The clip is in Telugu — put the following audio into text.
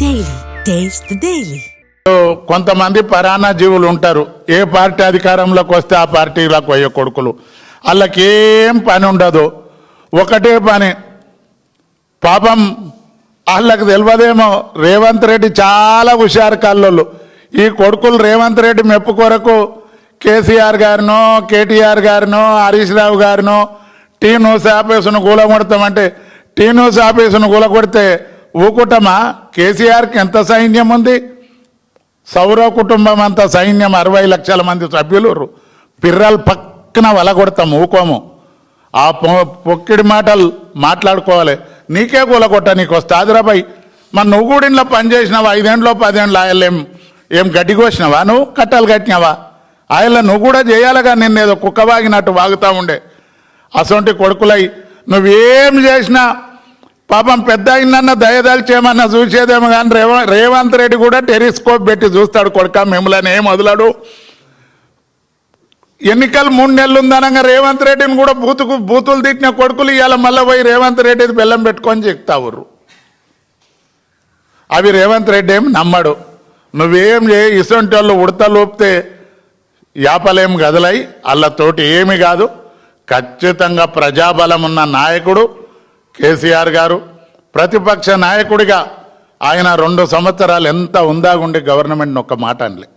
Daily. Taste the Daily. కొంతమంది పరాన్న జీవులు ఉంటారు. ఏ పార్టీ అధికారంలోకి వస్తే ఆ పార్టీలకు పోయే కొడుకులు, వాళ్ళకేం పని ఉండదు, ఒకటే పని. పాపం వాళ్ళకి తెలియదేమో, రేవంత్ రెడ్డి చాలా హుషారు కల్లోళ్ళు. ఈ కొడుకులు రేవంత్ రెడ్డి మెప్పు కొరకు KCR గారినో, KTR గారినో, Harish Rao గారినో tea news ఆఫీసును కూలగొడతామంటే, tea news ఆఫీసును కూలగొడితే ఊకుటమా? కేసీఆర్కి ఎంత సైన్యం ఉంది? సౌర కుటుంబం అంతా సైన్యం, 60 లక్షల మంది సభ్యులు, పిర్రలు పక్కన వలగొడతాం, ఊకోము. ఆ పొక్కిడి మాటలు మాట్లాడుకోవాలి. నీకే కూలగొట్ట, నీకు వస్తాదిరాబాయ్. మరి నువ్వు కూడా ఇంట్లో పనిచేసినావా? 5 ఏళ్ళు 10 ఏళ్ళు ఆయలేం ఏం గడ్డి కోసినావా? నువ్వు కట్టలు కట్టినావా? ఆయన నువ్వు కూడా చేయాలిగా. నిన్నేదో కుక్క వాగినట్టు వాగుతూ ఉండే అసొంటి కొడుకులై నువ్వేం చేసినా పాపం పెద్ద అయినన్న దయదలిచేమన్నా చూసేదేమో. కానీ రేవంత్ రెడ్డి కూడా టెలిస్కోప్ పెట్టి చూస్తాడు. కొడుక మిమ్మల్ని ఏం వదలడు. ఎన్నికలు 3 నెలలు ఉందనగా రేవంత్ రెడ్డిని కూడా బూతులు తిట్టిన కొడుకులు ఇవాళ మళ్ళీ పోయి రేవంత్ రెడ్డి బెల్లం పెట్టుకొని చెప్తావుర్రు. అవి రేవంత్ రెడ్డి ఏం నమ్మడు. నువ్వేం చేయి, ఇసొంటి వాళ్ళు ఉడత లోపితే యాపలేం గదలై వాళ్ళతోటి ఏమి కాదు. ఖచ్చితంగా ప్రజాబలం ఉన్న నాయకుడు కేసీఆర్ గారు. ప్రతిపక్ష నాయకుడిగా ఆయన 2 సంవత్సరాలు ఎంత ఉందాగుండి గవర్నమెంట్ని ఒక్క మాట అనలే.